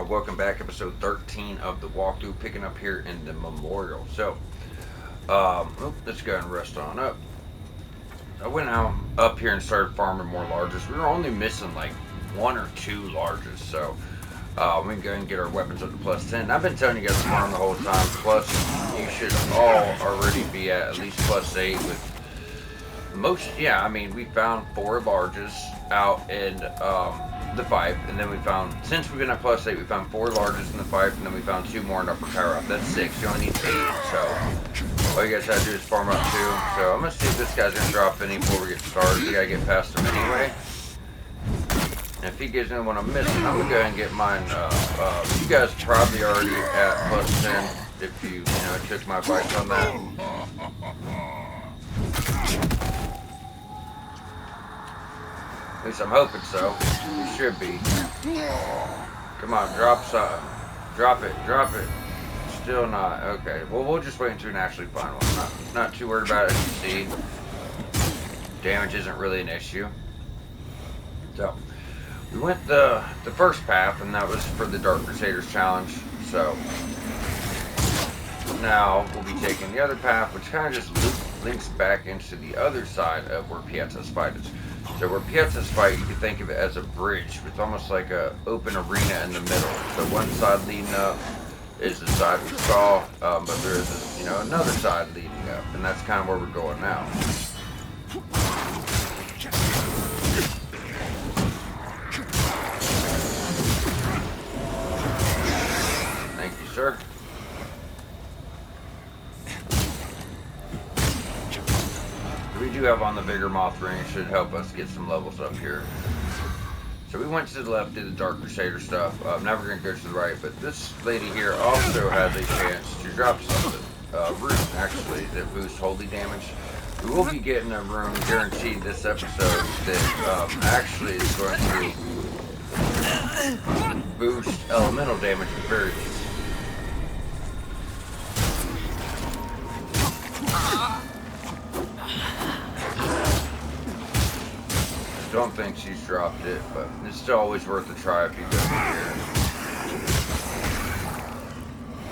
Welcome back, episode 13 of the walkthrough, picking up here in the memorial. Let's go and rest on up. I went out up here and started farming more larges. We were only missing like one or two larges, so we can go and get our weapons up to plus 10. I've been telling you guys to farm the whole time. Plus, you should all already be at least plus 8 with most. Yeah, I mean, we found 4 larges out in the fight, and then we found, since we've been at plus 8, we found 4 larges in the fight, and then we found 2 more in upper power up. That's 6. You only need 8, so all you guys have to do is farm up 2. So I'm gonna see if this guy's gonna drop any before we get started. We gotta get past him anyway. And if he gives me one I'm missing, I'm gonna go ahead and get mine. You guys probably already at plus 10 if you took my advice on that. At least I'm hoping so. You should be. Come on, drop something. Drop it, drop it. Still not. Okay, well, we'll just wait until we actually find one. Not too worried about it, as you see. Damage isn't really an issue. So, we went the first path, and that was for the Dark Crusaders challenge. So, now we'll be taking the other path, which kind of just links back into the other side of where Piazza's fight is. So where Piazza's fight, you can think of it as a bridge with almost like a open arena in the middle. So one side leading up is the side we saw, but there is this, another side leading up, and that's kind of where we're going now. Thank you, sir. We do have on the Vigor Moth ring. It should help us get some levels up here. So we went to the left, did the Dark Crusader stuff. Now we're going to go to the right, but this lady here also has a chance to drop something. Rune, actually, that boosts holy damage. We will be getting a rune guaranteed this episode that actually is going to boost elemental damage at the very least. Don't think she's dropped it, but it's still always worth a try if you go here.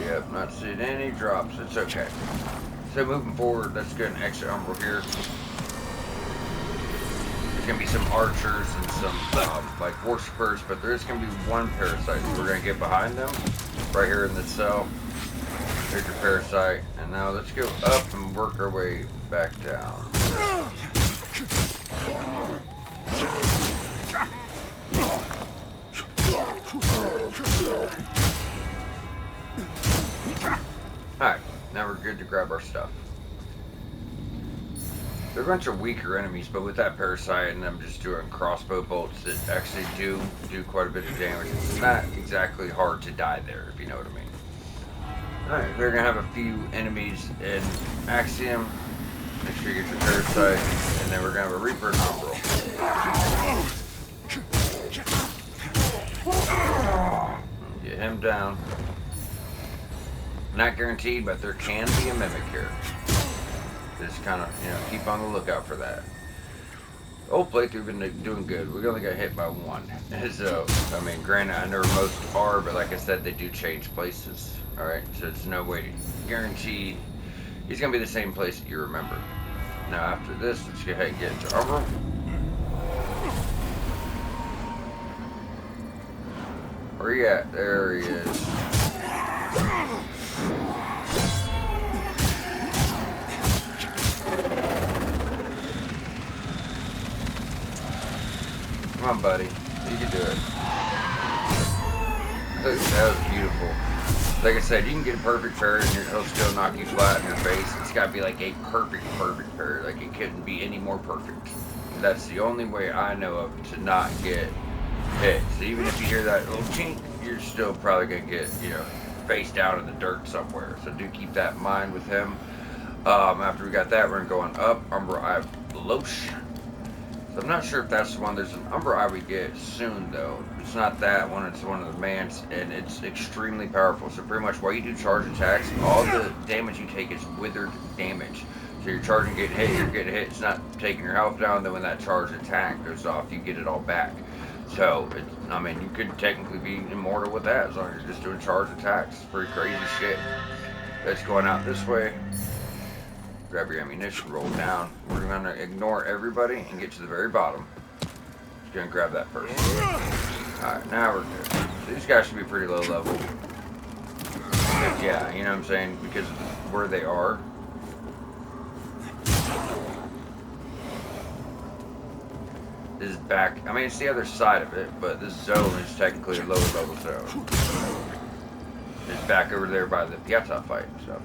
Yep, not seeing any drops. It's okay. So moving forward, let's get an extra umbral here. There's gonna be some archers and some like worshippers, but there is gonna be one parasite. So we're gonna get behind them right here in the cell. There's your parasite, and now let's go up and work our way back down. Alright, now we're good to grab our stuff. They're a bunch of weaker enemies, but with that parasite and them just doing crossbow bolts that actually do quite a bit of damage, it's not exactly hard to die there, if you know what I mean. Alright, we're going to have a few enemies in Axiom. Make sure you get your parasite, and then we're going to have a Reaper and Umbral. Get him down. Not guaranteed, but there can be a mimic here. Just kind of, keep on the lookout for that. The old playthrough been doing good. We only got hit by one. So, I mean, granted, I know most are, but like I said, they do change places. Alright, so it's no way guaranteed he's going to be the same place that you remember. Now, after this, let's go ahead and get into Umbral. Where you at? There he is. Come on, buddy. You can do it. That was beautiful. Like I said, you can get a perfect parry and he'll still knock you flat in your face. It's got to be like a perfect parry. Like, it couldn't be any more perfect. That's the only way I know of to not get hit. So even if you hear that little chink, you're still probably going to get, face down in the dirt somewhere. So do keep that in mind with him. After we got that, we're going up. Umbral Eye Loche. So I'm not sure if that's the one. There's an Umbral Eye we get soon, though. It's not that one. It's one of the manse, and it's extremely powerful. So pretty much while you do charge attacks, all the damage you take is withered damage. So you're charging, getting hit, you're getting hit. It's not taking your health down. Then when that charge attack goes off, you get it all back. So, I mean, you could technically be immortal with that as long as you're just doing charge attacks. Pretty crazy shit. That's going out this way. Grab your ammunition, roll down. We're going to ignore everybody and get to the very bottom. Just going to grab that first. Alright, now we're good. So these guys should be pretty low level. But yeah, you know what I'm saying? Because of where they are. This is back. I mean, it's the other side of it, but this zone is technically a lower level zone. It's back over there by the Piazza fight, so.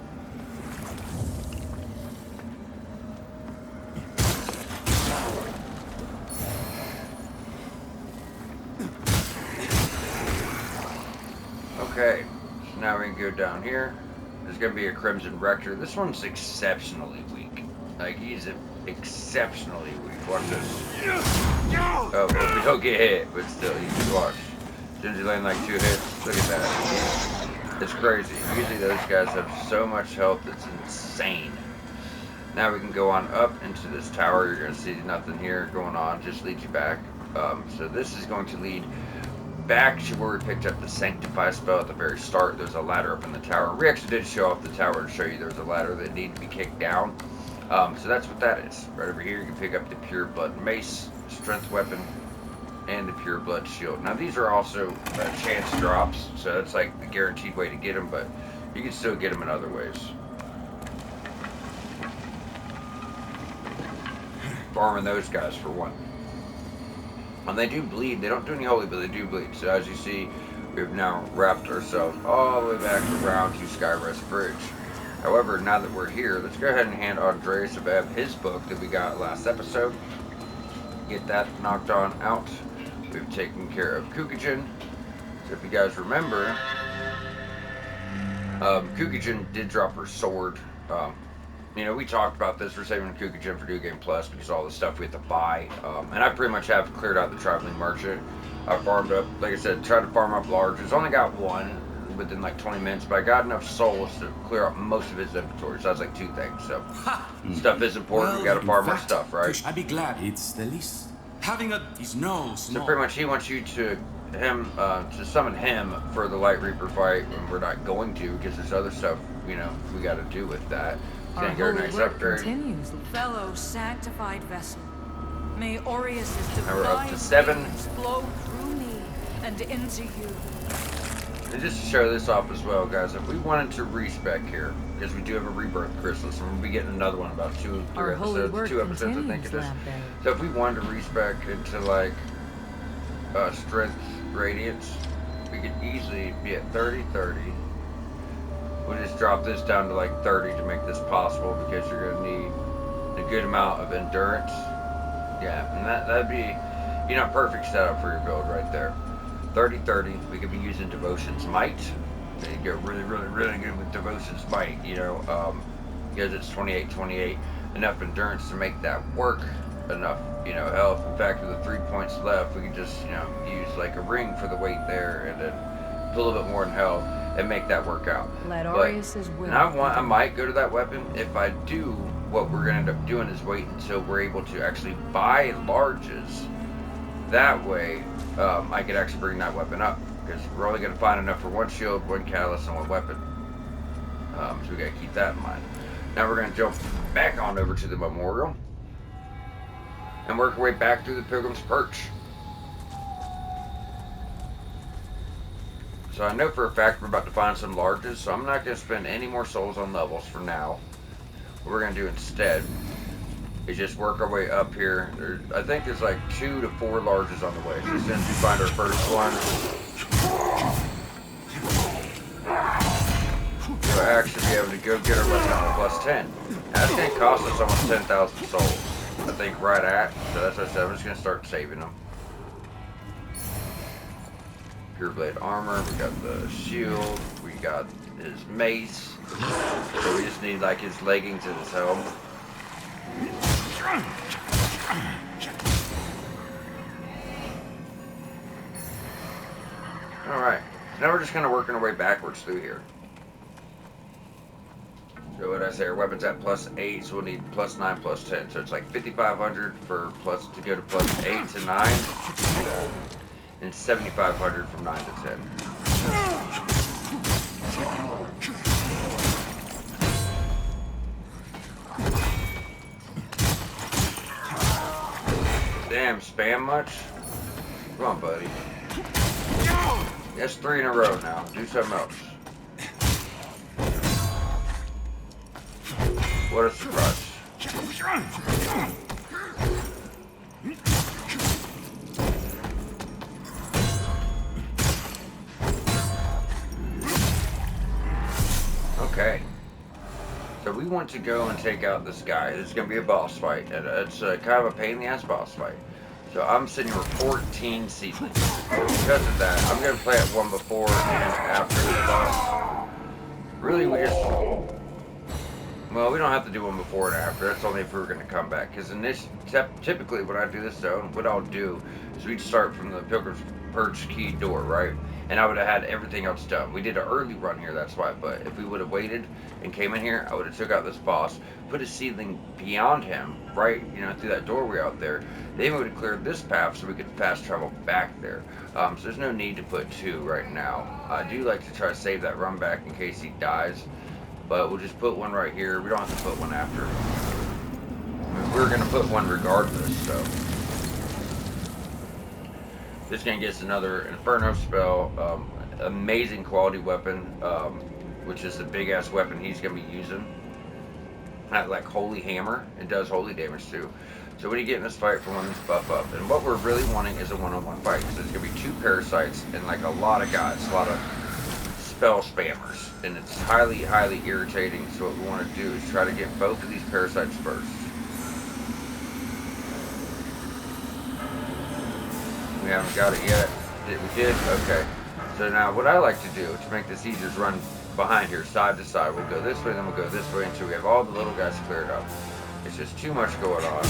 Okay, so now we can go down here. There's going to be a Crimson Rector. This one's exceptionally weak. Like, he's exceptionally weak. Watch this. Oh, but we don't get hit, but still, you can watch. As soon as you land like 2 hits, look at that. It's crazy. Usually those guys have so much health, it's insane. Now we can go on up into this tower. You're going to see nothing here going on. Just leads you back. So this is going to lead back to where we picked up the Sanctify spell at the very start. There's a ladder up in the tower. We actually did show off the tower to show you there's a ladder that needed to be kicked down. So that's what that is. Right over here you can pick up the Pure Blood Mace, Strength Weapon, and the Pure Blood Shield. Now these are also chance drops, so that's like the guaranteed way to get them, but you can still get them in other ways. Farming those guys for one. And they do bleed. They don't do any holy, but they do bleed. So as you see, we've now wrapped ourselves all the way back around to Skyrest Bridge. However, now that we're here, let's go ahead and hand Andreas Abeb his book that we got last episode. Get that knocked on out. We've taken care of Kukijin. So if you guys remember, Kukijin did drop her sword. You know, we talked about this. We're saving Kukijin for New Game Plus because of all the stuff we have to buy. And I pretty much have cleared out the Traveling Merchant. I farmed up, like I said, tried to farm up larges. Only got one within like 20 minutes, but I got enough souls to clear out most of his inventory. So that's like 2 things. So stuff is important. We got to farm our stuff, right? I'd be glad. It's the least. Having is no small. So pretty much he wants you to summon him for the Light Reaper fight, and we're not going to because there's other stuff, you know, we got to do with that. Our holy work continues. Fellow sanctified vessel, may Aureus's divine rays flow through me and into you. And just to show this off as well, guys, if we wanted to respec here, because we do have a rebirth chrysalis, and we'll be getting another one about 2 episodes, 2 episodes I think it is. So if we wanted to respec into like strength radiance, we could easily be at 30-30. We'll just drop this down to like 30 to make this possible because you're going to need a good amount of endurance. Yeah, and that'd be, you know, perfect setup for your build right there. 30-30, we could be using Devotion's Might. You get really good with Devotion's Might, you know, because it's 28-28. Enough endurance to make that work. Enough, you know, health. In fact, with the 3 points left, we can just, you know, use like a ring for the weight there and then a little bit more in health and make that work out. Let Aureus's will. And I might go to that weapon. If I do, what we're going to end up doing is wait until we're able to actually buy larges. That way, I could actually bring that weapon up because we're only going to find enough for 1 shield, 1 catalyst, and 1 weapon. So we got to keep that in mind. Now we're going to jump back on over to the memorial and work our way back through the Pilgrim's Perch. So I know for a fact we're about to find some larges, so I'm not going to spend any more souls on levels for now. What we're going to do instead is just work our way up here. I think there's like 2 to 4 larges on the way. So as soon as we find our first one, we'll actually be able to go get our weapon on plus 10. That's going to cost us almost 10,000 souls. I think right at. So that's what I said. I'm just going to start saving them. Pure Blade armor, we got the shield, we got his mace, so we just need like his leggings and his helm. Alright, so now we're just kind of working our way backwards through here. So what I say, our weapon's at plus 8, so we'll need plus 9, plus 10. So it's like 5,500 for plus to go to plus 8 to 9. and 7,500 from 9 to 10. Damn, spam much? Come on, buddy. That's 3 in a row now. Do something else. What a surprise. Okay. So we want to go and take out this guy. It's going to be a boss fight. And it's kind of a pain in the ass boss fight. So I'm sitting here with 14 seedlings. Because of that, I'm going to play it one before and after the boss. Really, we just... Well, we don't have to do one before and after. That's only if we were going to come back. Because in this, typically when I do this zone, what I'll do is we'd start from the Pilgrim's Perch key door, right? And I would have had everything else done. We did an early run here, that's why. But if we would have waited and came in here, I would have took out this boss, put a seedling beyond him, right? You know, through that doorway out there. Then we would have cleared this path so we could fast travel back there. So there's no need to put 2 right now. I do like to try to save that run back in case he dies. But we'll just put one right here. We don't have to put one after. I mean, we're going to put one regardless, so. This is going to get us another Inferno spell. Amazing quality weapon, which is the big-ass weapon he's going to be using. Like Holy Hammer. It does holy damage, too. So when you get in this fight, for one, this buff up. And what we're really wanting is a one-on-one fight. Because there's going to be 2 parasites and like a lot of guys. A lot of spell spammers, and it's highly irritating. So what we want to do is try to get both of these parasites first. We haven't got it yet. We did? Okay. So now what I like to do to make this easier is run behind here side to side. We'll go this way, then we'll go this way until we have all the little guys cleared up. It's just too much going on.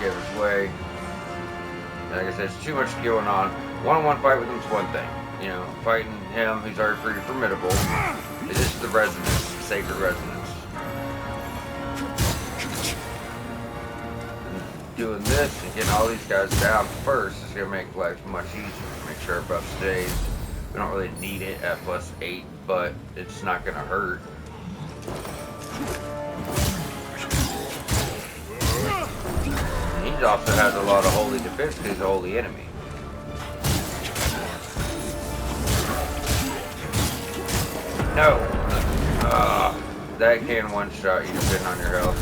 Get his way. Like I said, it's too much going on. One-on-one fight with him is one thing. You know, fighting him, who's already pretty formidable. It is the resonance, sacred resonance. And doing this and getting all these guys down first is going to make life much easier. Make sure our buff stays. We don't really need it at +8, but it's not going to hurt. He also has a lot of holy defense because he's a holy enemy. No! That can one-shot you depending on your health.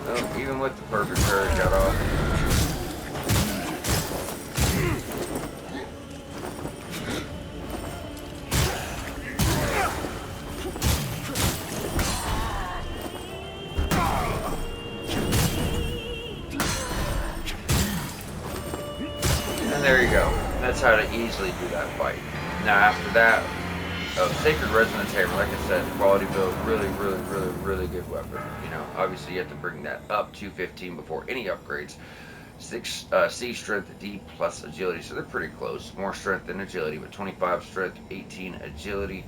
Oh, even with the perfect parry got off. There you go. That's how to easily do that fight. Now after that, Sacred Resonance Hammer, like I said, quality build, really good weapon. You know, obviously you have to bring that up to 15 before any upgrades. 6 C strength, D plus agility, so they're pretty close. More strength than agility, but 25 strength, 18 agility.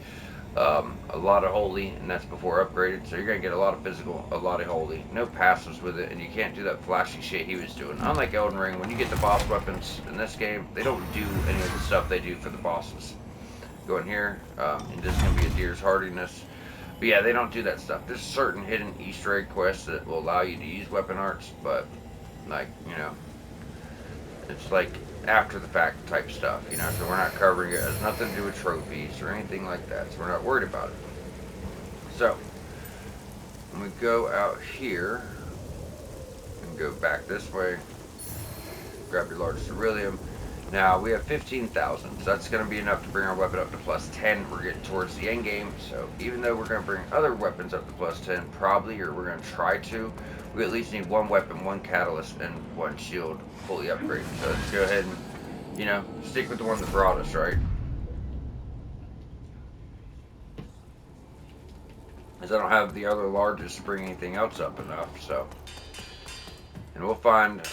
A lot of holy, and that's before upgraded, so you're going to get a lot of physical, a lot of holy. No passives with it, and you can't do that flashy shit he was doing. Unlike Elden Ring, when you get the boss weapons in this game, they don't do any of the stuff they do for the bosses. Go in here, and this is going to be a Deer's Hardiness. But yeah, they don't do that stuff. There's certain hidden Easter egg quests that will allow you to use weapon arts, but, like, you know, it's like after the fact type stuff, you know, so we're not covering it. It has nothing to do with trophies or anything like that, so we're not worried about it. So when we go out here and go back this way, grab your large ceruleum. Now we have 15,000, so that's going to be enough to bring our weapon up to +10. We're getting towards the end game, so even though we're going to bring other weapons up to +10 probably, or we're going to try to, we at least need 1 weapon, 1 catalyst, and 1 shield fully upgraded. So let's go ahead and, you know, stick with the one that brought us, right? Because I don't have the other largest to bring anything else up enough, so. And we'll find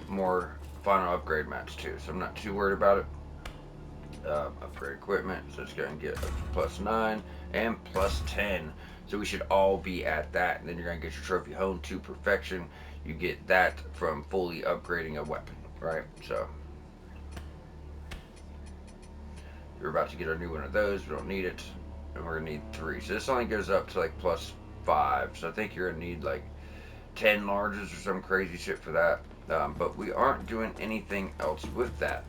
more final upgrade mats too, so I'm not too worried about it. Upgrade equipment, so it's going to get up to +9 and +10. So we should all be at that, and then you're gonna get your trophy honed to perfection. You get that from fully upgrading a weapon, right? So you're about to get a new one of those. We don't need it, and we're gonna need 3. So this only goes up to like +5. So I think you're gonna need like 10 larges or some crazy shit for that. But we aren't doing anything else with that.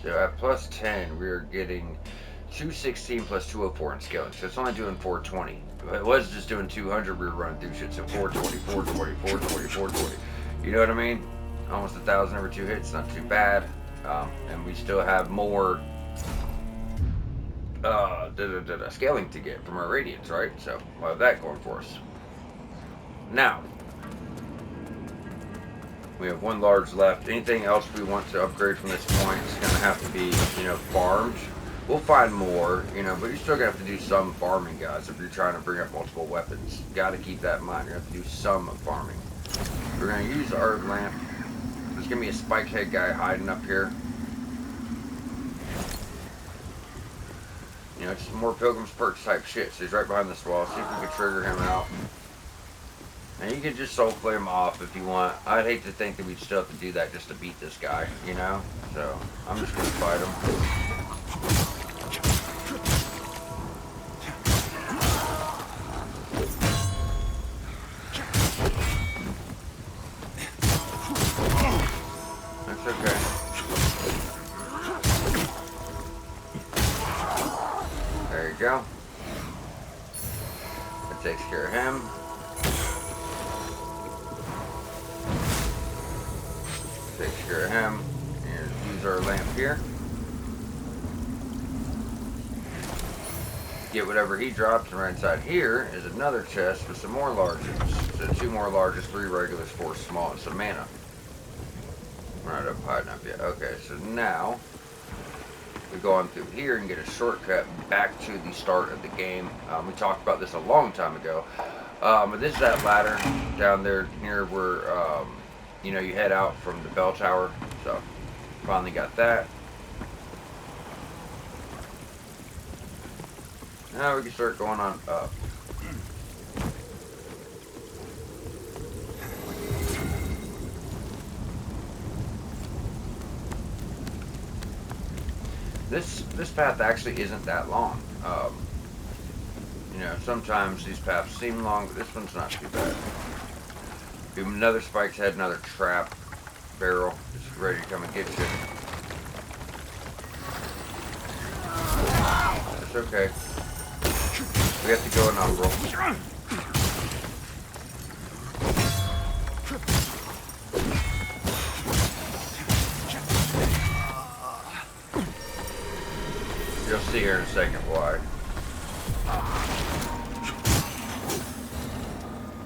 So at +10, we're getting 216 plus 204 in scaling. So it's only doing 420. If it was just doing 200, we were running through shit. So 420, 420, 420, 420. You know what I mean? Almost 1,000 every 2 hits. Not too bad. And we still have more scaling to get from our radiance, right? So we'll have that going for us. Now, we have 1 large left. Anything else we want to upgrade from this point is going to have to be, farmed. We'll find more, but you're still going to have to do some farming, guys, if you're trying to bring up multiple weapons. Got to keep that in mind. You're going to have to do some farming. We're going to use our lamp. There's going to be a spike head guy hiding up here. It's more Pilgrim's Perks type shit. So he's right behind this wall. See if we can trigger him out. And you can just soul flame off if you want. I'd hate to think that we'd still have to do that just to beat this guy, So I'm just going to fight him. That's okay. There you go. That takes care of him. Takes care of him. And use our lamp here. Get whatever he drops, and right inside here is another chest with some more larges. So 2 more larges, 3 regulars, 4 small, and some mana. We're not up hiding up yet. Okay, so now we go on through here and get a shortcut back to the start of the game. We talked about this a long time ago. But this is that ladder down there near where you head out from the bell tower. So finally got that. Now we can start going on up. This path actually isn't that long. Sometimes these paths seem long, but this one's not too bad. Another spike's head, another trap barrel. It's ready to come and get you. It's okay. We have to go in umbral. You'll see here in a second why.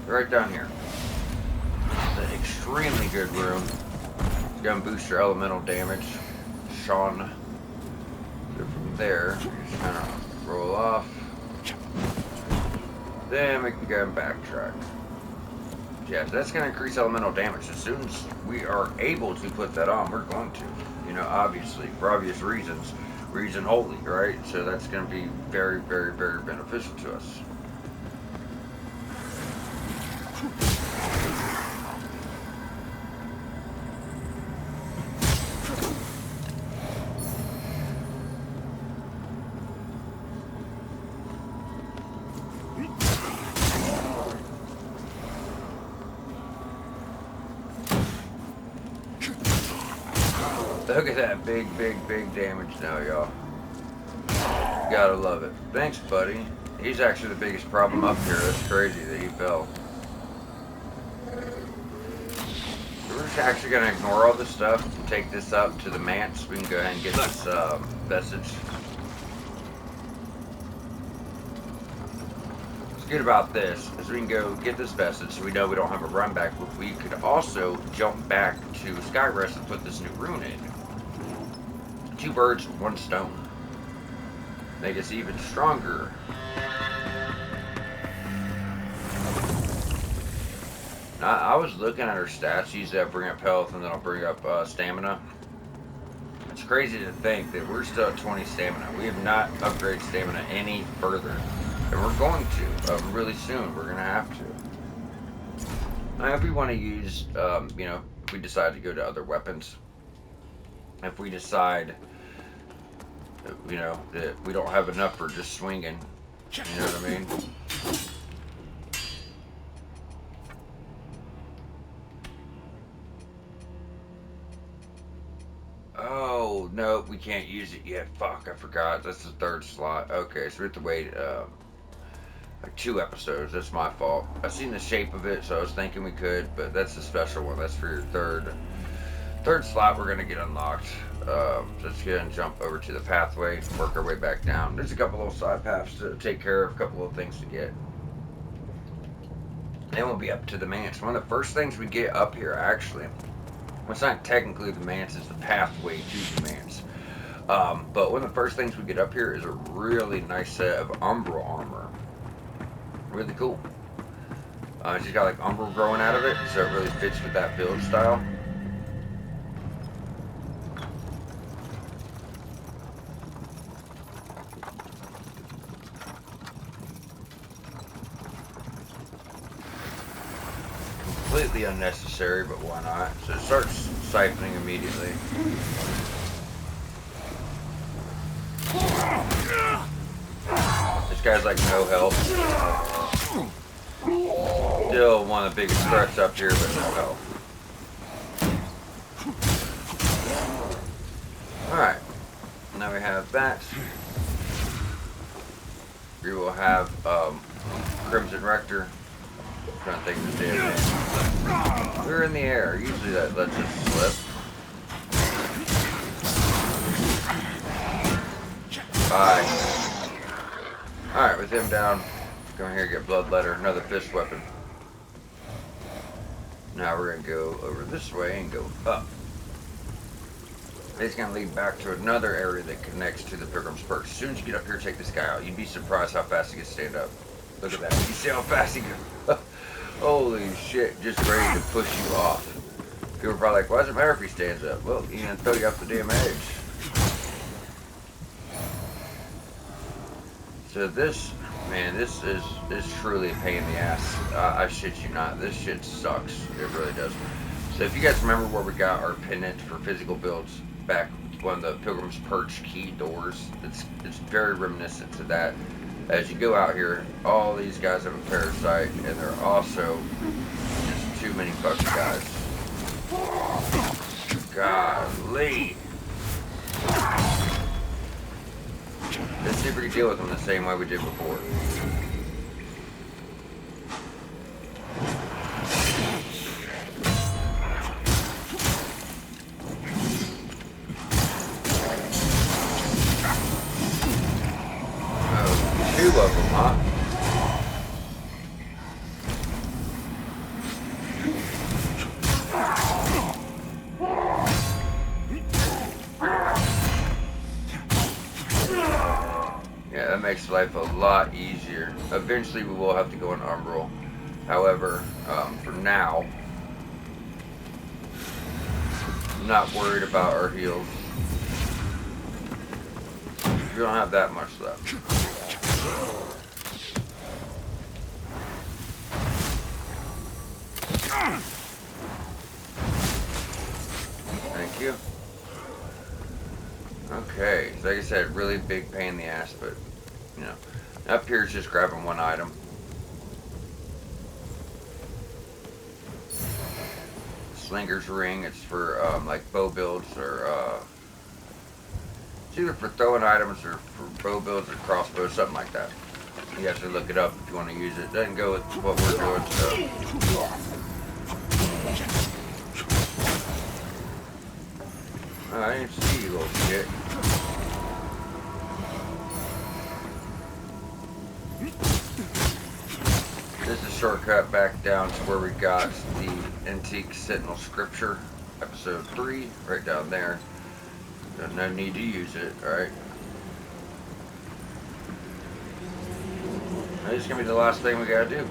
Right down here. It's an extremely good room. It's gonna boost your elemental damage. Sean. So from there, you just kind of roll off. Then we can go and backtrack. Yeah, so that's gonna increase elemental damage. As soon as we are able to put that on, we're going to. Obviously, for obvious reasons. Reason holy, right? So that's going to be very, very, very beneficial to us. Look at that big, big, big damage now, y'all. Gotta love it. Thanks, buddy. He's actually the biggest problem up here. That's crazy that he fell. So we're just actually gonna ignore all this stuff and take this up to the manse. We can go ahead and get this message. What's good about this is we can go get this message so we know we don't have a run back, but we could also jump back to Skyrest and put this new rune in. 2 birds, 1 stone. Make us even stronger. Now, I was looking at her stats. She's bring up health and then I'll bring up stamina. It's crazy to think that we're still at 20 stamina. We have not upgraded stamina any further. And we're going to, really soon. We're going to have to. Now, if we want to use, you know, if we decide to go to other weapons, if we decide, you know, that we don't have enough for just swinging, you know what I mean? Oh, no, we can't use it yet. Fuck, I forgot. That's the third slot. Okay, so we have to wait, like 2 episodes. That's my fault. I seen the shape of it, so I was thinking we could, but that's a special one. That's for your third slot we're gonna get unlocked. So let's go ahead and jump over to the pathway, work our way back down. There's a couple little side paths to take care of, a couple little things to get. Then we'll be up to the manse. One of the first things we get up here, actually, well, it's not technically the manse, it's the pathway to the manse. But one of the first things we get up here is a really nice set of umbral armor. Really cool. She's got like umbral growing out of it, so it really fits with that build style. Completely unnecessary, but why not? So it starts siphoning immediately. This guy's like no help. Still one of the biggest threats up here, but no help. Alright. Now we have that. We will have Crimson Rector. I'm trying to think of the damn name. We're in the air. Usually that lets us slip. Bye. Alright, with him down, go in here and get Bloodletter, another fist weapon. Now we're going to go over this way and go up. It's going to lead back to another area that connects to the Pilgrim's Perch. As soon as you get up here, take this guy out. You'd be surprised how fast he can stand up. Look at that. You see how fast he goes? Holy shit, just ready to push you off. People are probably like, why does it matter if he stands up? Well, he's going to throw you off the damn edge. So this, man, this is truly a pain in the ass. I shit you not. This shit sucks. It really does. So if you guys remember where we got our pendant for physical builds back, one of the Pilgrim's Perch key doors, it's very reminiscent to that. As you go out here, all these guys have a parasite, and they're also just too many fucking guys. Golly. Let's see if we can deal with them the same way we did before. Oh, 2 of them, huh? That makes life a lot easier. Eventually we will have to go in Umbral. However, for now, I'm not worried about our heals. We don't have that much left. Thank you. Okay, so like I said, really big pain in the ass, but you know, up here is just grabbing one item. Slinger's Ring, it's for like bow builds or it's either for throwing items or for bow builds or crossbows, something like that. You have to look it up if you want to use it. It doesn't go with what we're doing, so. Oh, I didn't see you, little shit. This is a shortcut back down to where we got the Antique Sentinel Scripture, episode 3, right down there. No need to use it, alright? This is going to be the last thing we got to do.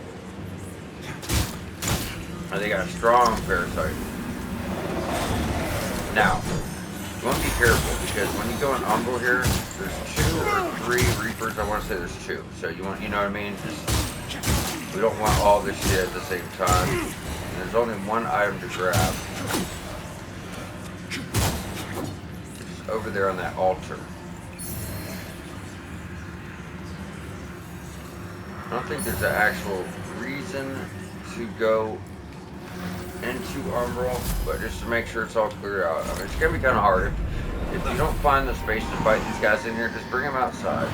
They got a strong parasite. Now, want to be careful because when you go in Umbral here, there's 2 or 3 Reapers. I want to say there's 2. So you want, you know what I mean? We don't want all this shit at the same time. And there's only one item to grab. It's over there on that altar. I don't think there's an actual reason to go into Umbral, but just to make sure it's all clear out. I mean, it's gonna be kind of hard. If you don't find the space to fight these guys in here, just bring them outside.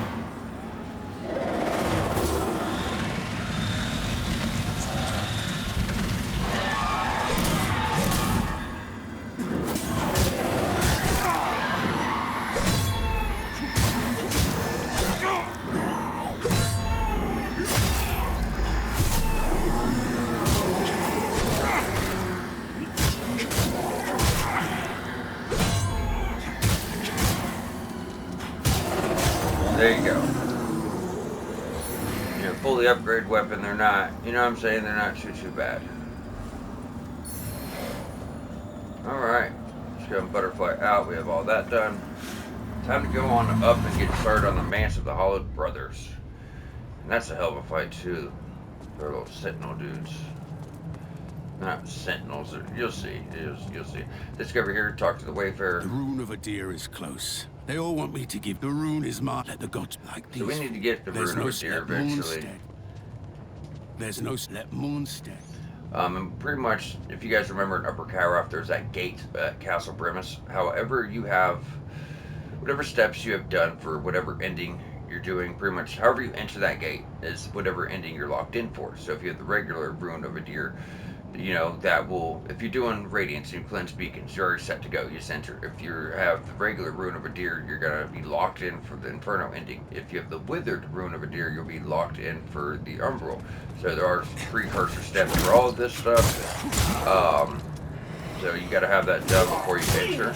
There you go. You know, fully upgraded weapon, they're not, you know what I'm saying, they're not too bad. Alright, let's go and butterfly out, we have all that done. Time to go on up and get started on the Manse of the Hollowed Brothers. And that's a hell of a fight too. They're little sentinel dudes. Not sentinels, you'll see, you'll see. Let's go over here and talk to the Wayfarer. The rune of a deer is close. They all want me to give the rune is mine. Let the gods like these. So we need to get the rune of a deer eventually. There's no Slep Moonstead. And pretty much, if you guys remember in Upper Karoff, there's that gate at Castle Brimus. However, you have whatever steps you have done for whatever ending you're doing, pretty much however you enter that gate is whatever ending you're locked in for. So if you have the regular rune of a deer, you know, that will, if you're doing Radiance and Cleanse Beacons, you're already set to go, you just enter. If you have the regular Rune of a Deer, you're going to be locked in for the Inferno ending. If you have the Withered Rune of a Deer, you'll be locked in for the Umbral. So there are precursor steps for all of this stuff. So you got to have that done before you enter.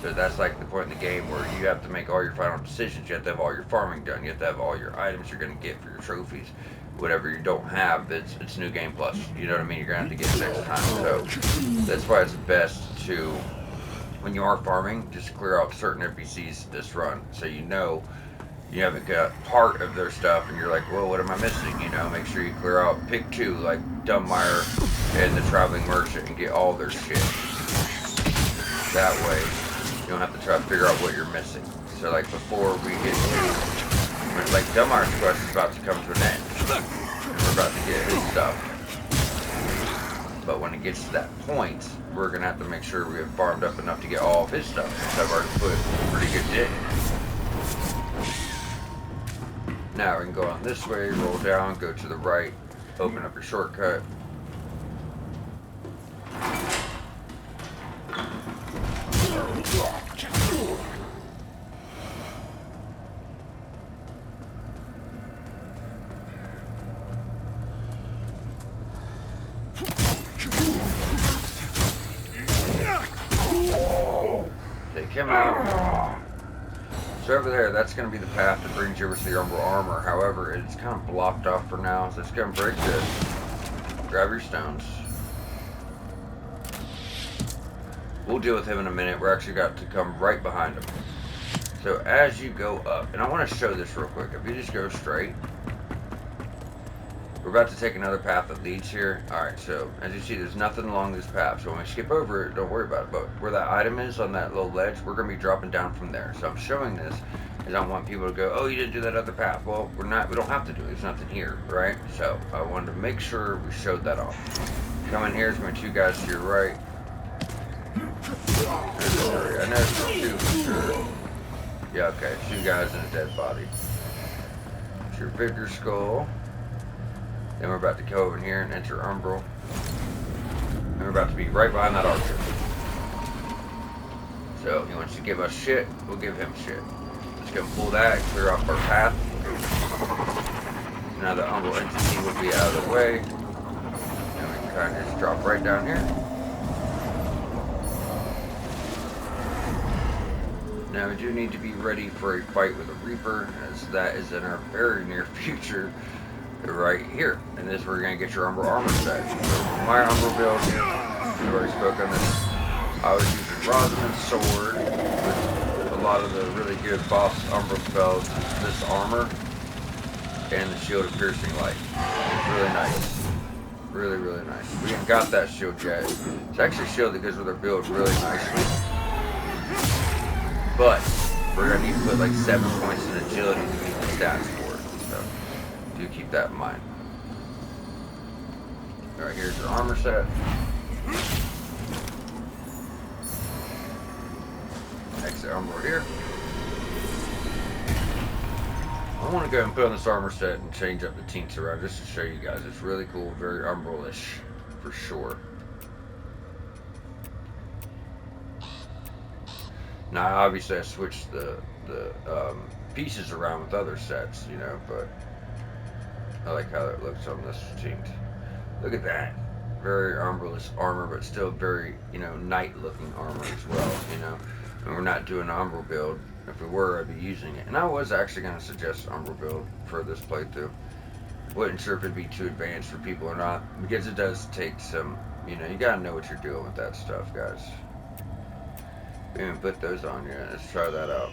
So that's like the point in the game where you have to make all your final decisions. You have to have all your farming done. You have to have all your items you're going to get for your trophies. Whatever you don't have, it's New Game Plus. You know what I mean? You're going to have to get it next time. So that's why it's best to, when you are farming, just clear out certain NPCs this run. So you know you haven't got part of their stuff and you're like, well, what am I missing? You know, make sure you clear out, pick 2, like Dumbmire and the Traveling Merchant, and get all their shit. That way, you don't have to try to figure out what you're missing. So like before we get to, like Dumbmire's quest is about to come to an end, and we're about to get his stuff. But when it gets to that point, we're gonna have to make sure we have farmed up enough to get all of his stuff, since I've already put a pretty good dent in it. Now we can go on this way, roll down, go to the right, open up your shortcut. Take him out. So over there, that's going to be the path that brings you over to the Umbral Armor. However, it's kind of blocked off for now, so it's going to break this. Grab your stones. We'll deal with him in a minute. We're actually got to come right behind him. So as you go up, and I want to show this real quick. If you just go straight, we're about to take another path that leads here. Alright, so as you see, there's nothing along this path. So when we skip over it, don't worry about it. But where that item is on that little ledge, we're going to be dropping down from there. So I'm showing this because I want people to go, oh, you didn't do that other path. Well, we don't have to do it. There's nothing here, right? So I wanted to make sure we showed that off. Come in here, there's going to be 2 guys to your right. I know it's 2 for sure. Yeah, okay, 2 guys and a dead body. It's your bigger skull. Then we're about to go over here and enter Umbral. And we're about to be right behind that archer. So he wants to give us shit, we'll give him shit. Let's go pull that, clear off our path. Now the Umbral entity will be out of the way. And we can kind of just drop right down here. Now we do need to be ready for a fight with a Reaper, as that is in our very near future, right here. And this is where you're going to get your Umbral armor set. So my Umbral build, I've already spoke on this I was using Rosamund's sword with a lot of the really good boss Umbral spells. This armor and the shield of piercing light. It's really nice. Really, really nice. We haven't got that shield yet. It's actually a shield that goes with our build really nicely. But we're gonna need to put like 7 points in agility to get the stats for it. So do keep that in mind. Alright, here's your armor set. Exit armor here. I want to go and put on this armor set and change up the tints around just to show you guys. It's really cool, very Umbralish for sure. Now, obviously, I switched the pieces around with other sets, you know, but I like how it looks on this tint. Look at that. Very Umbralish armor, but still very, you know, knight-looking armor as well, you know. And we're not doing an Umbral build. If we were, I'd be using it. And I was actually going to suggest an Umbral build for this playthrough. Wasn't sure if it'd be too advanced for people or not, because it does take some, you know, you got to know what you're doing with that stuff, guys. We haven't put those on yet. Let's try that out.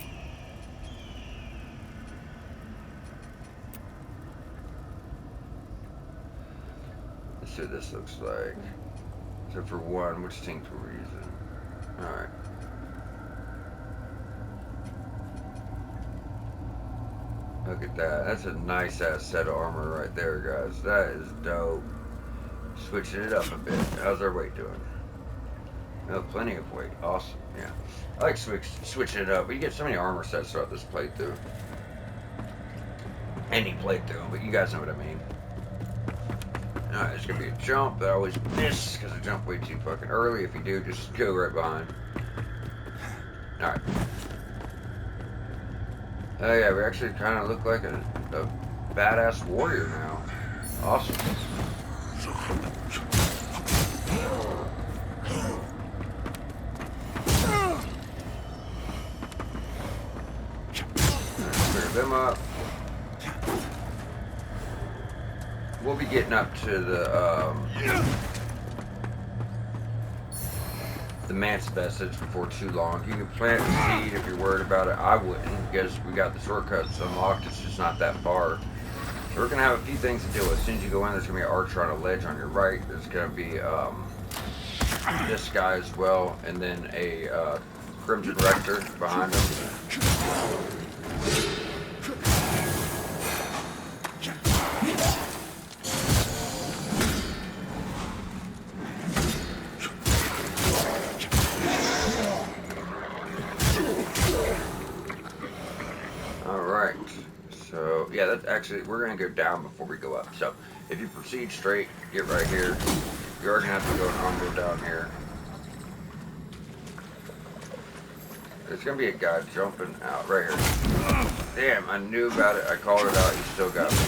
Let's see what this looks like. So for one, which tint were we using? Alright. Look at that. That's a nice ass set of armor right there, guys. That is dope. Switching it up a bit. How's our weight doing? Oh, plenty of weight. Awesome. Yeah. I like switching it up. We get so many armor sets throughout this playthrough. Any playthrough, but you guys know what I mean. Alright, there's gonna be a jump that I always miss because I jump way too fucking early. If you do, just go right behind. Alright. Oh yeah, we actually kind of look like a badass warrior now. Awesome. Clear them up. We'll be getting up to the manse vestige before too long. You can plant the seed if you're worried about it. I wouldn't, because we got the shortcuts unlocked. It's just not that far. So we're gonna have a few things to deal with. As soon as you go in, there's gonna be an archer on a ledge on your right. There's gonna be this guy as well, and then a crimson rector behind him. Alright, so yeah, that's actually, we're going to go down before we go up. So if you proceed straight, get right here. You are going to have to go an Umbral down here. There's going to be a guy jumping out right here. Damn, I knew about it. I called it out. You still got me.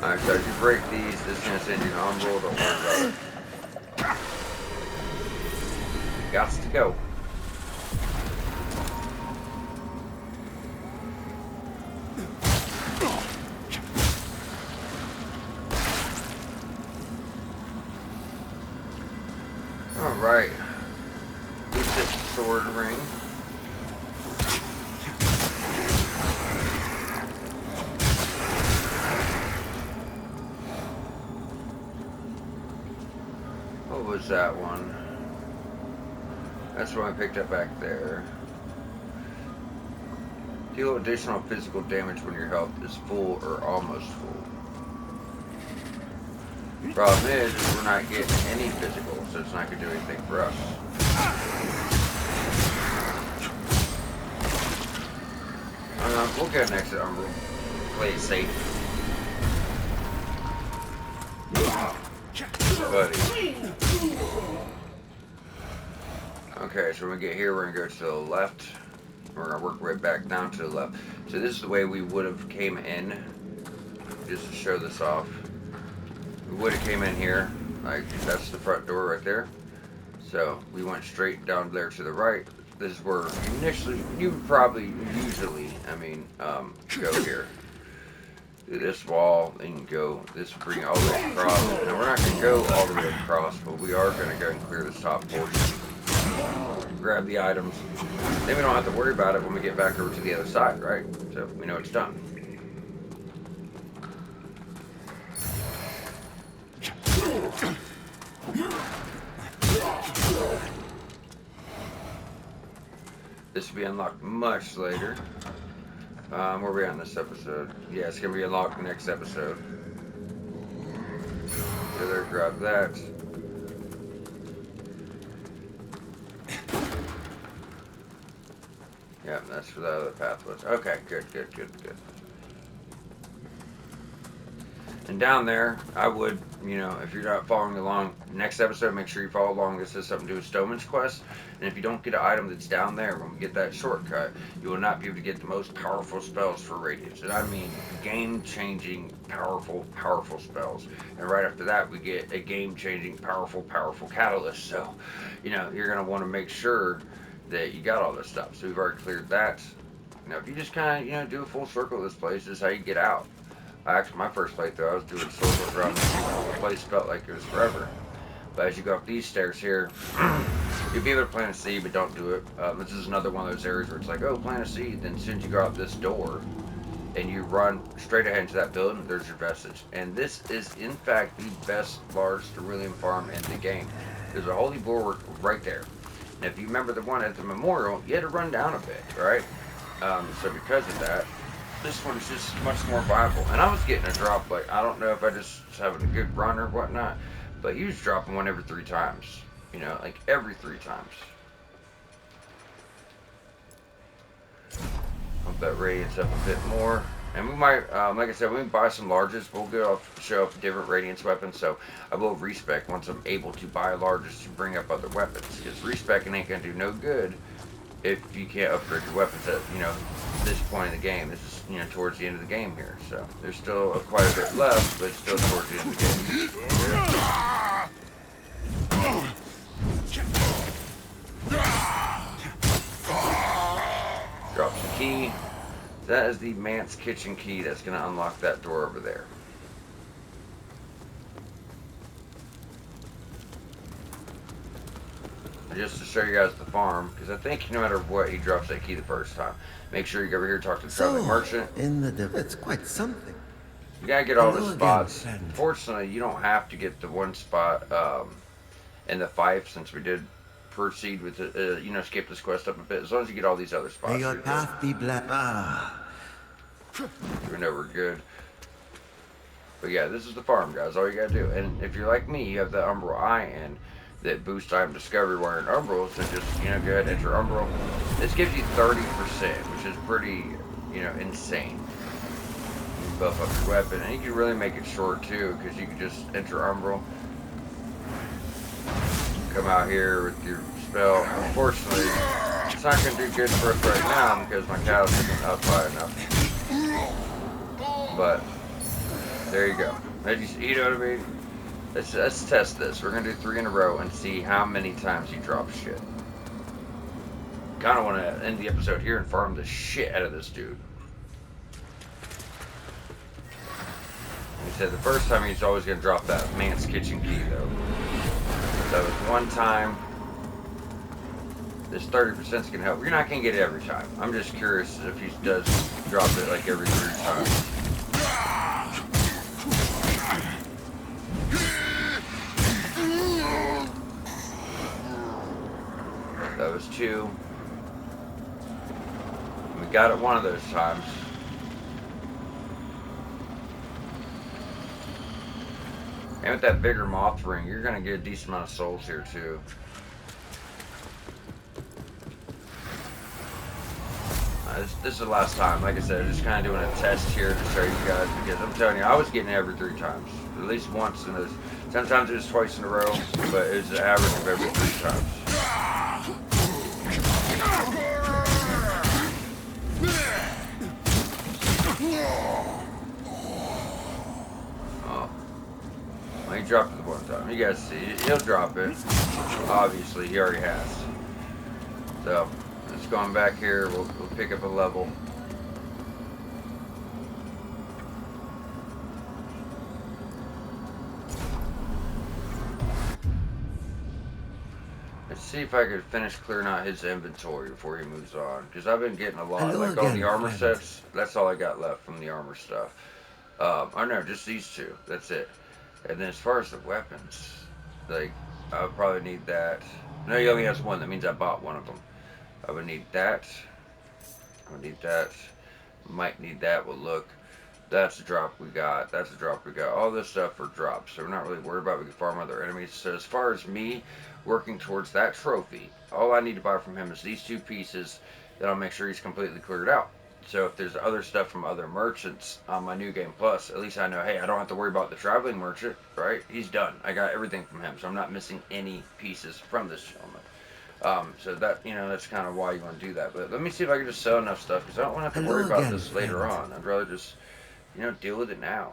Alright, so if you break these, this is going to send you an Umbral. Don't worry about it. Gots to go. Alright. Use this sword ring. What was that one? That's what I picked up back there. Deal additional physical damage when your health is full or almost full. Problem is we're not getting any physical, so it's not going to do anything for us. We'll get an exit. I'm going to play it safe. Buddy. Okay, so when we get here, we're going to go to the left. We're going to work right back down to the left. So this is the way we would have came in. Just to show this off. We would have came in here. Like, that's the front door right there. So we went straight down there to the right. This is where initially, you would probably, usually, go here. through this wall, then you can go, this will bring it all the way across. Now we're not going to go all the way across, but we are going to go and clear this top portion. Grab the items. Then we don't have to worry about it when we get back over to the other side, right? So we know it's done. This will be unlocked much later. Where are we on this episode? Yeah, it's going to be unlocked next episode. So there, grab that. Yeah, that's where the other path was. Okay, good. And down there, I would, if you're not following along, next episode, make sure you follow along. This has something to do with Stoneman's Quest. And if you don't get an item that's down there, when we get that shortcut, you will not be able to get the most powerful spells for Radiance. And I mean game-changing, powerful spells. And right after that, we get a game-changing, powerful catalyst. So, you're going to want to make sure that you got all this stuff. So we've already cleared that. Now, if you just kind of, do a full circle of this place, this is how you get out. Actually, my first playthrough, I was doing circles around the place, felt like it was forever. But as you go up these stairs here, you'll be able to plant a seed, but don't do it. This is another one of those areas where it's like, oh, plant a seed. Then as soon as you go out this door, and you run straight ahead into that building, there's your vestige. And this is, in fact, the best large cerulean farm in the game. There's a holy bulwark right there. And if you remember the one at the memorial, you had to run down a bit, right? So because of that, this one's just much more viable. And I was getting a drop, like, I don't know if I just was having a good run or whatnot, but he was dropping one every 3 times. Like every 3 times. Pump that radiance up a bit more. And we might, like I said, we can buy some larges. We'll go show up different radiance weapons. So I will respec once I'm able to buy larges to bring up other weapons. Because respecing ain't going to do no good if you can't upgrade your weapons at, this point in the game. This is, towards the end of the game here. So there's still quite a bit left, but still towards the end of the game. Drops the key. That is the manse kitchen key that's going to unlock that door over there. Just to show you guys the farm, because I think no matter what, he drops that key the first time. Make sure you go over here and talk to the traveling merchant. It's quite something. You gotta get all the spots. Fortunately, you don't have to get the one spot in the fife, since we did proceed with the, skip this quest up a bit. As long as you get all these other spots. May your path be blessed. We know we're good. But yeah, this is the farm, guys. All you gotta do. And if you're like me, you have the umbral eye in that boost time discovery while you're in umbral. So just, go ahead and enter umbral. This gives you 30%, which is pretty, insane. You buff up your weapon. And you can really make it short, too, because you can just enter umbral. Come out here with your spell. Unfortunately, it's not going to do good for us right now because my cows isn't up high enough. But there you go. You know what I mean? Let's test this. We're going to do 3 in a row and see how many times you drop shit. Kind of want to end the episode here and farm the shit out of this dude. He said the first time he's always going to drop that man's kitchen key, though. That was one time. This 30% is going to help. You're not going to get it every time. I'm just curious if he does drop it like every 3 times. That was 2. We got it one of those times. And with that bigger moth ring, you're going to get a decent amount of souls here too. This is the last time. Like I said, just kind of doing a test here to show you guys, because I'm telling you, I was getting it every 3 times. At least once in this. Sometimes it was twice in a row, but it was the average of every 3 times. Oh. Well, he dropped it the one time. You guys see, he'll drop it. Obviously, he already has. So, just going back here, we'll pick up a level. Let's see if I could finish clearing out his inventory before he moves on. Because I've been getting a lot. Hello Like all again, the armor friend. sets, that's all I got left from the armor stuff. I know, just these two. That's it. And then as far as the weapons, like, I'll probably need that. No, he only has one. That means I bought one of them. I would need that. I would need that. Might need that. Well, look. That's a drop we got. That's a drop we got. All this stuff are drops, so we're not really worried about it. We can farm other enemies. So as far as me working towards that trophy, all I need to buy from him is these two pieces. Then I'll make sure he's completely cleared out. So if there's other stuff from other merchants on my New Game Plus, at least I know, hey, I don't have to worry about the traveling merchant, right? He's done. I got everything from him, so I'm not missing any pieces from this gentleman. So that, that's kind of why you want to do that. But let me see if I can just sell enough stuff, because I don't want to have to worry about this later on. I'd rather just deal with it now.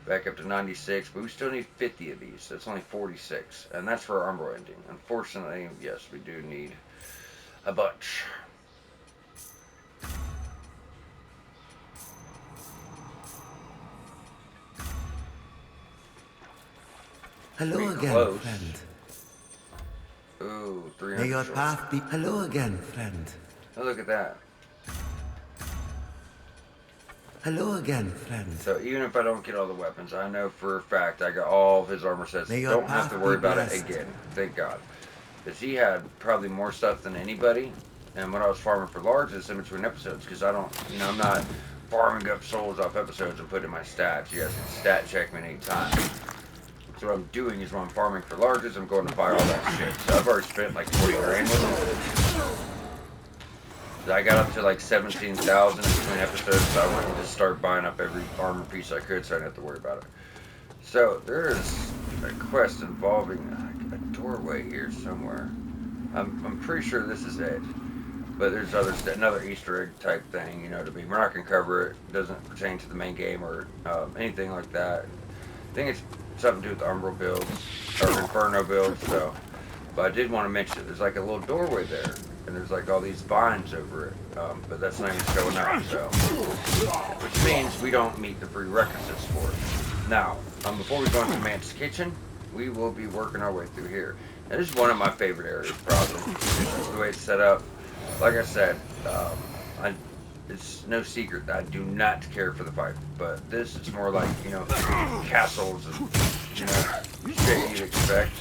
Back up to 96, but we still need 50 of these. That's only 46, and that's for our Umbro ending. Unfortunately, yes, we do need a bunch. Hello again, friend. Ooh, 300. May your path be. Hello again, friend. Oh, look at that. Hello again, friend. So even if I don't get all the weapons, I know for a fact I got all of his armor sets. Don't have to worry about it again. Thank God. Because he had probably more stuff than anybody. And when I was farming for larges in between episodes, because I don't, I'm not farming up souls off episodes and putting in my stats. You guys can stat check me anytime. So what I'm doing is when I'm farming for larges, I'm going to buy all that shit. So I've already spent like 40 grand with them. So I got up to like 17,000 between episodes, so I went and just started buying up every armor piece I could so I didn't have to worry about it. So there is a quest involving a doorway here somewhere. I'm pretty sure this is it. But there's another Easter egg type thing, to be. We're not going to cover it. It doesn't pertain to the main game or anything like that. I think it's something to do with the Umbro builds or Inferno builds. So, but I did want to mention there's like a little doorway there, and there's like all these vines over it. But that's not even showing up. So, which means we don't meet the prerequisites for it. Now, before we go into Manse's kitchen, we will be working our way through here. And this is one of my favorite areas, probably. This is the way it's set up. Like I said, it's no secret that I do not care for the fight, but this is more like, castles and, shit you'd expect.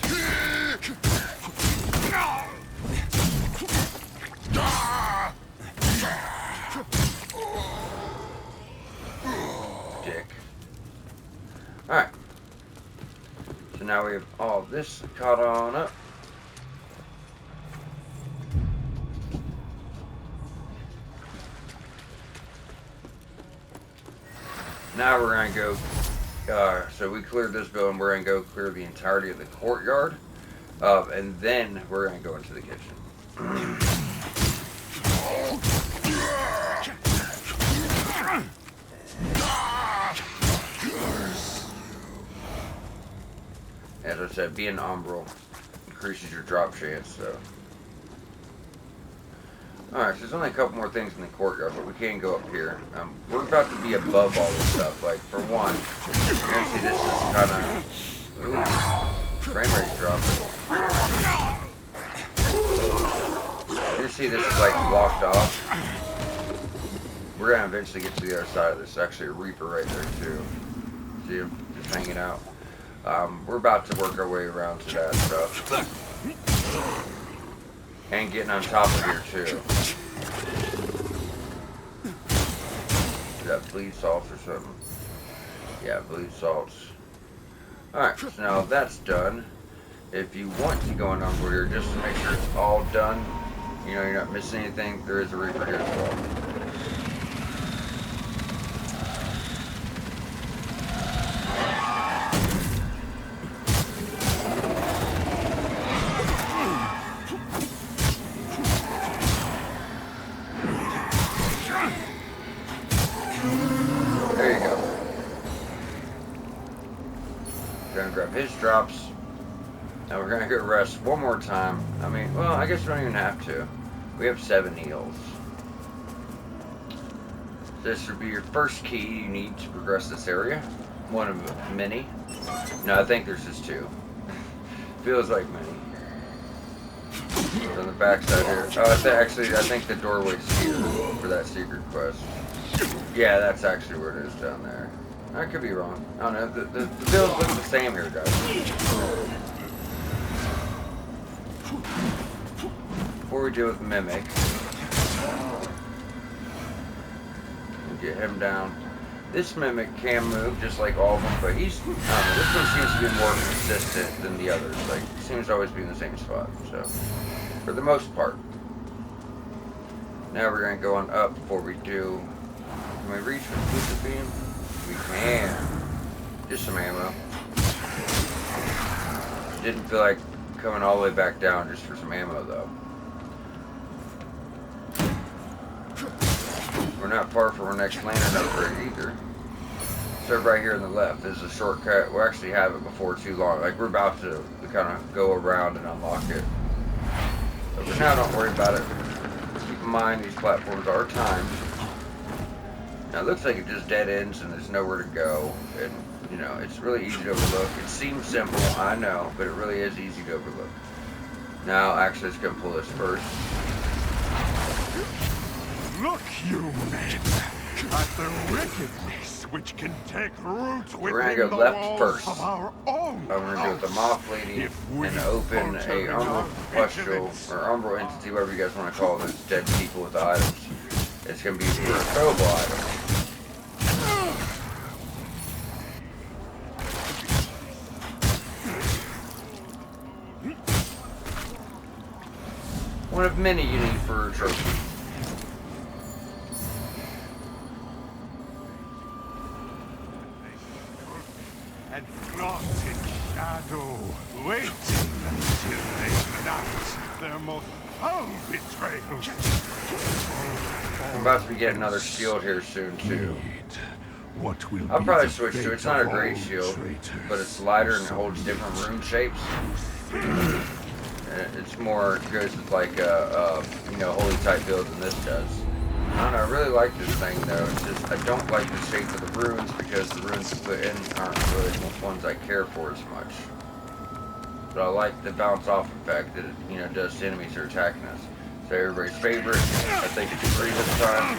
Dick. Alright. So now we have all this caught on up. Now we're going to go, so we cleared this building, we're going to go clear the entirety of the courtyard, and then we're going to go into the kitchen. As I said, being umbral increases your drop chance, so. Alright, so there's only a couple more things in the courtyard, but we can go up here. We're about to be above all this stuff. Like, for one, you're going to see this is kind of... Frame rate's dropping. You're going to see this is, like, blocked off. We're going to eventually get to the other side of this. There's actually a Reaper right there, too. See him? Just hanging out. We're about to work our way around to that stuff. And getting on top of here, too. Is that bleed salts or something? Yeah, bleed salts. Alright, so now that's done. If you want to go on over here, just to make sure it's all done, you're not missing anything, there is a Reaper here as well. Grab his drops. Now we're gonna go rest one more time. Well, I guess we don't even have to. We have 7 heals. This would be your first key you need to progress this area. one of many. No, I think there's just two. Feels like many. On the backside here. Oh, I think the doorway's here for that secret quest. Yeah, that's actually where it is down there. I could be wrong. I don't know. The builds look the same here, guys. Before we deal with Mimic, we'll get him down. This Mimic can move just like all of them, but he's, I don't know, this one seems to be more consistent than the others. Like, seems to always be in the same spot, so, for the most part. Now we're going to go on up before we do. Can we reach with the beam? We can. Just some ammo. Didn't feel like coming all the way back down just for some ammo, though. We're not far from our next lantern upgrade either. So right here on the left is a shortcut. We'll actually have it before too long. Like, we're about to kind of go around and unlock it. But for now, don't worry about it. Keep in mind, these platforms are timed. Now, it looks like it just dead ends and there's nowhere to go. And, you know, it's really easy to overlook. It seems simple, I know, but it really is easy to overlook. Now, actually, it's going to pull this first. Look, you men, at the wickedness which can take root within go the left walls first. of our own I'm going to go with the Moth Lady and open a Umbral Celestial, or Umbral Entity, whatever you guys want to call those dead people with the items. It's going to be for a throwable item. One of many you need for a trophy. And not in shadow, waiting until they enact their most foul betrayal. I'm about to be getting another shield here soon too. What will I'll be probably the switch to it. It's fate not a of great all shield, traitors? but it's lighter and it holds different rune shapes. It's more, it goes with like a you know, holy type build than this does. I don't know, I really like this thing though. It's just, I don't like the shape of the runes because the runes you put in aren't really ones I care for as much. But I like the bounce off effect that it, you know, does to enemies who are attacking us. So everybody's favorite, I think it's free this time.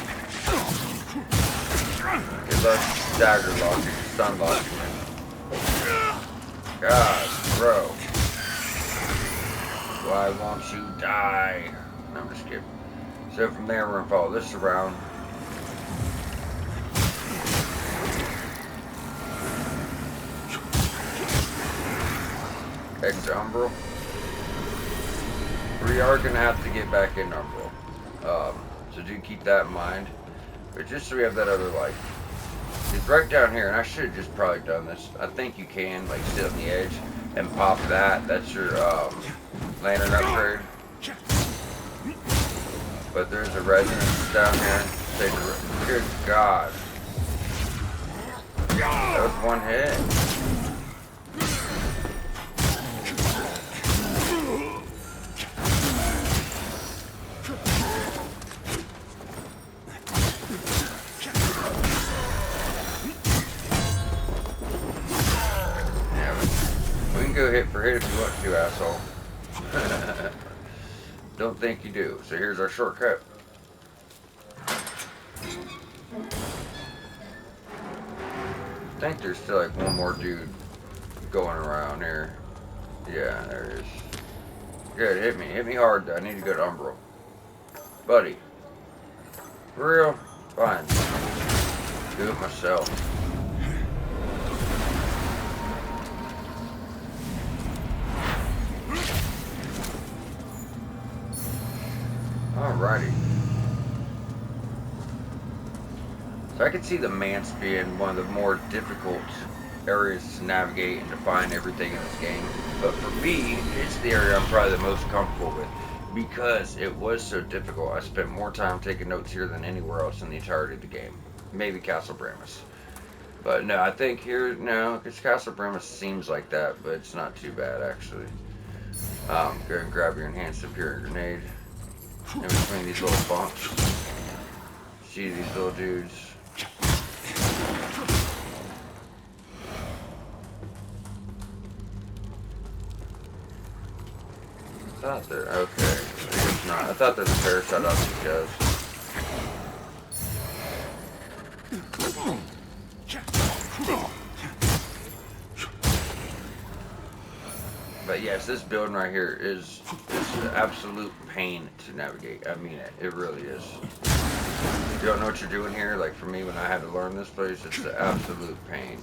It loves dagger locking, stun locking. God, bro. Why won't you die? No, I'm just kidding. So from there, we're gonna follow this around. Exit Umbral. We are gonna have to get back in Umbral. So do keep that in mind. But just so we have that other light. It's right down here, and I should have just probably done this. I think you can, like, sit on the edge and pop that. That's your, lantern upgrade. But there's a resonance down here. Good God. That was one hit. Yeah, we can go hit for hit if you want to, asshole. Don't think you do. So here's our shortcut. I think there's still like one more dude going around here. Yeah, there it is. Good, hit me. Hit me hard though. I need to go to Umbral. Buddy. For real? Fine. Do it myself. Alrighty. So I can see the manse being one of the more difficult areas to navigate and to find everything in this game. But for me, it's the area I'm probably the most comfortable with because it was so difficult. I spent more time taking notes here than anywhere else in the entirety of the game. Maybe Castle Bramus. But no, I think here, no, because Castle Bramus seems like that, but it's not too bad actually. Go ahead and grab your enhanced superior grenade. In between these little bumps. See these little dudes. thought there. Okay. I guess not. I thought there's a parasite on these guys. But yes, this building right here is an absolute pain to navigate. I mean it. It really is. If you don't know what you're doing here, like for me when I had to learn this place, it's an absolute pain.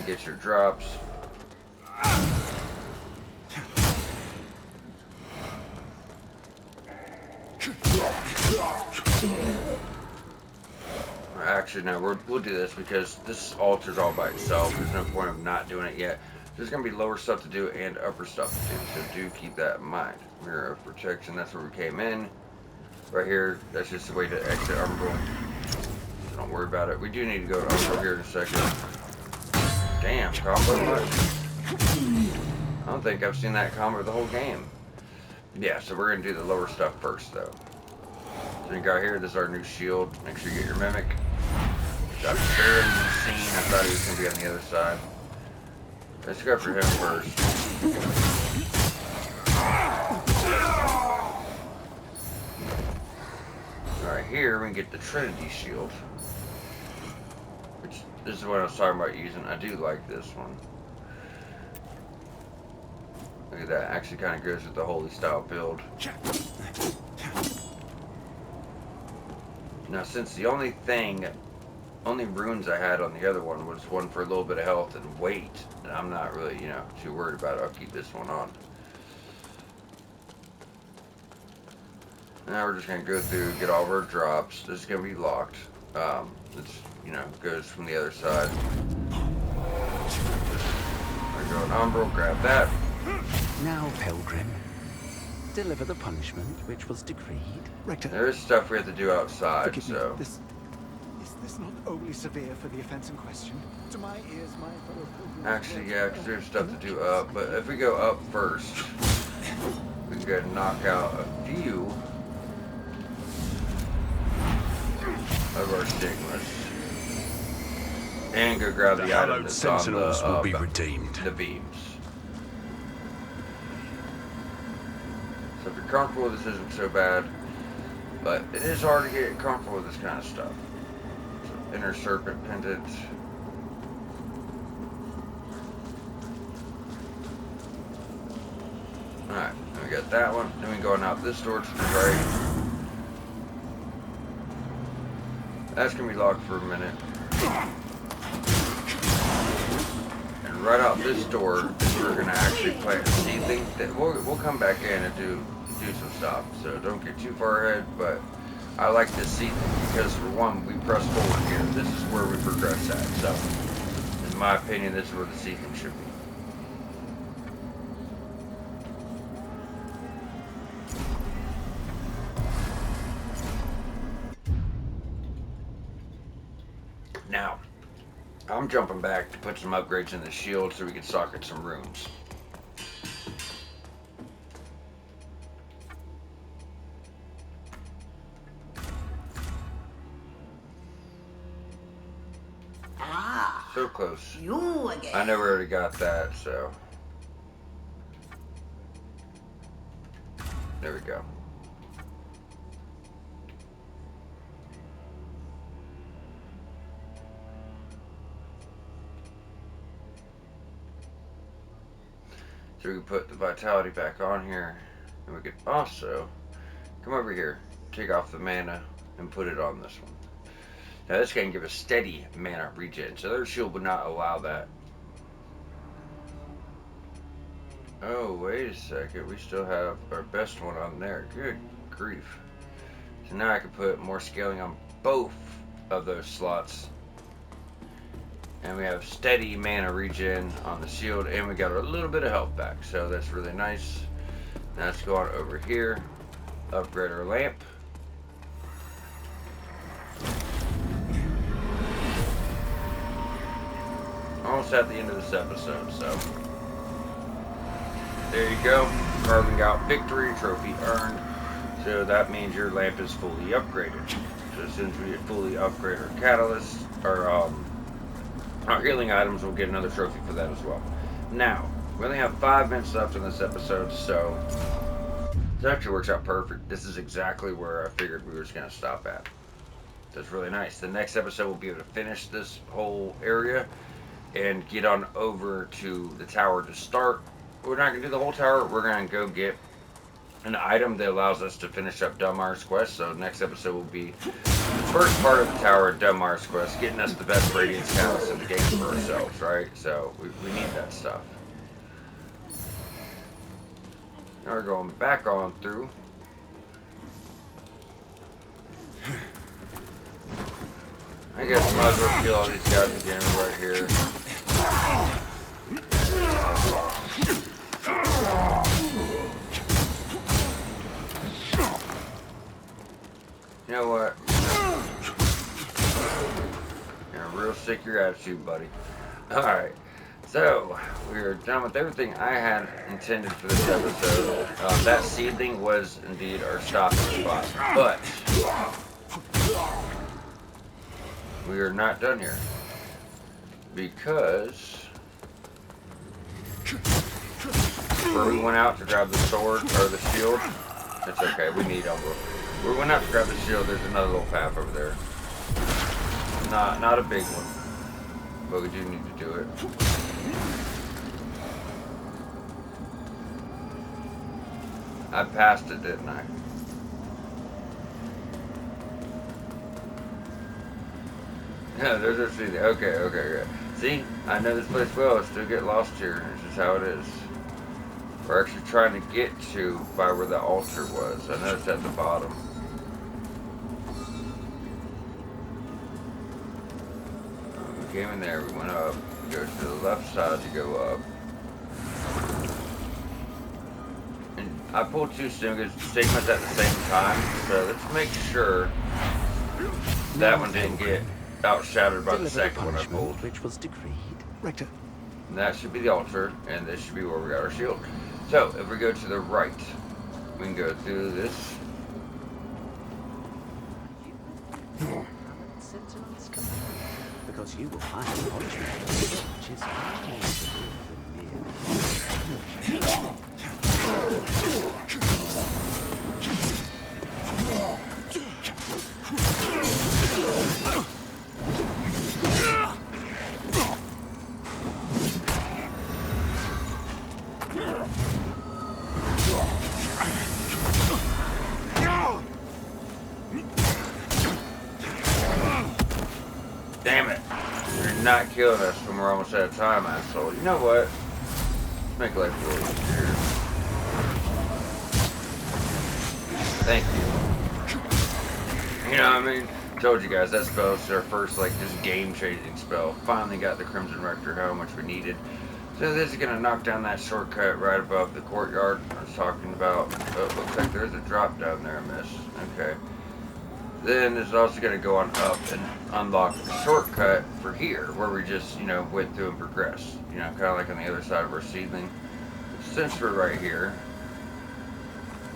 Get your drops. Actually, no, we'll do this because this altar's all by itself. There's no point of not doing it yet. There's going to be lower stuff to do and upper stuff to do, so do keep that in mind. Mirror of protection, that's where we came in. Right here, that's just the way to exit Umbral. So don't worry about it. We do need to go to Umbral here in a second. Damn, combo much? I don't think I've seen that combo the whole game. Yeah, so we're going to do the lower stuff first, though. So you got here, this is our new shield. Make sure you get your Mimic. Got barely seen. I thought he was going to be on the other side. Let's go for him first. Alright, here we can get the Trinity shield. This is what I was talking about using. I do like this one. Look at that. Actually kind of goes with the holy style build. Now since the only runes I had on the other one was one for a little bit of health and weight, and I'm not really, too worried about it. I'll keep this one on. Now we're just going to go through, get all of our drops. This is going to be locked. It's, goes from the other side. We're going Umbral, grab that. Now, Pilgrim, deliver the punishment which was decreed. Rector, there is stuff we have to do outside, so... Is this not only severe for the offense in question? To my ears, my fellow pilgrims... Actually, yeah, because there's stuff to do up, but if we go up first, we can go ahead and knock out a few of our stigmas. And go grab the item that's on sentinels will be redeemed. The beams. So if you're comfortable, this isn't so bad, but it is hard to get comfortable with this kind of stuff. So, inner serpent pendant. Alright, we got that one. Then we go on out this door to the right. That's gonna be locked for a minute. And right out this door is where we're gonna actually plant a seedling. That we'll come back in and do some stuff. So don't get too far ahead. But I like this seedling because for one, we press forward here. This is where we progress at. So in my opinion, this is where the seedling should be. Now, I'm jumping back to put some upgrades in the shield so we can socket some runes. Ah, So close. you again. I know we already got that, so. There we go. So we can put the vitality back on here, and we could also come over here, take off the mana, and put it on this one. Now this can give a steady mana regen, so their shield would not allow that. Oh, wait a second, we still have our best one on there. Good grief. So now I can put more scaling on both of those slots. And we have steady mana regen on the shield, and we got a little bit of health back, so that's really nice. Now let's go on over here, upgrade our lamp. almost at the end of this episode, so. There you go. Carving out victory, trophy earned. So that means your lamp is fully upgraded. So as soon as we fully upgrade our catalyst, our healing items, we'll get another trophy for that as well. Now, we only have 5 minutes left in this episode, so this actually works out perfect. This is exactly where I figured we were just going to stop at. That's really nice. The next episode we'll be able to finish this whole area and get on over to the tower to start. We're not going to do the whole tower. We're going to go get an item that allows us to finish up Delmar's quest. So next episode will be the first part of the tower of Delmar's quest, getting us the best radiance counts in the game for ourselves, right? So we need that stuff. Now we're going back on through. I guess I might as well kill all these guys again right here. You know what? You're real sick of your attitude, buddy. Alright. So, we are done with everything I had intended for this episode. That seedling was indeed our stopping spot. But we are not done here. Because where we went out to grab the sword, or the shield, it's okay, we need them. We went out to grab the shield, there's another little path over there. Not a big one, but we do need to do it. I passed it, didn't I? Yeah, there's our city. Okay. See, I know this place well. I still get lost here. It's just how it is. We're actually trying to get to by where the altar was. I know it's at the bottom. We came in there. We went up. We go to the left side to go up. And I pulled 2 stigmas at the same time. So let's make sure that one didn't get outshadowed by the second one I pulled. Which was decreed. Rector. And that should be the altar, and this should be where we got our shield. So, if we go to the right, we can go through this. Because you will find the altar, which is Damn it. You're not killing us when we're almost out of time, asshole. You know what? Let's make life a little easier. Thank you. You know what I mean? Told you guys, that spell is our first, like, just game-changing spell. Finally got the Crimson Rector Helm, which we needed. So this is going to knock down that shortcut right above the courtyard I was talking about. Oh, it looks like there's a drop down there, miss. Okay. Then it's also going to go on up and unlock the shortcut for here, where we just, you know, went through and progressed. You know, kind of like on the other side of our seedling. Since we're right here,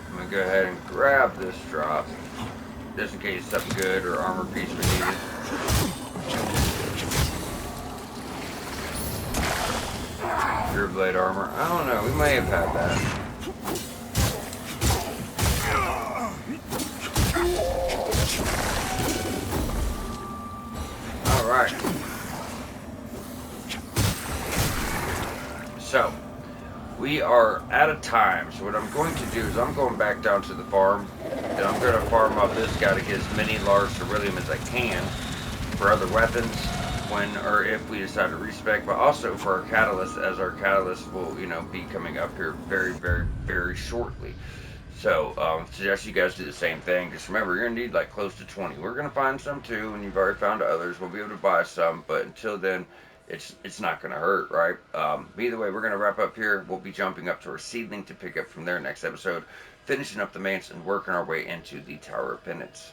I'm going to go ahead and grab this drop, just in case something good or armor piece we needed. Pure blade armor. I don't know, we may have had that. Alright. So, we are out of time. So what I'm going to do is I'm going back down to the farm. And I'm going to farm up this guy to get as many large ceruleum as I can for other weapons when or if we decide to respec, but also for our catalyst, as our catalyst will, you know, be coming up here very, very, very shortly. So, suggest you guys do the same thing. Just remember, you're going to need like close to 20. We're going to find some too, and you've already found others. We'll be able to buy some, but until then, it's not going to hurt, right? Either way, we're going to wrap up here. We'll be jumping up to our seedling to pick up from there next episode, finishing up the manse and working our way into the Tower of Penance.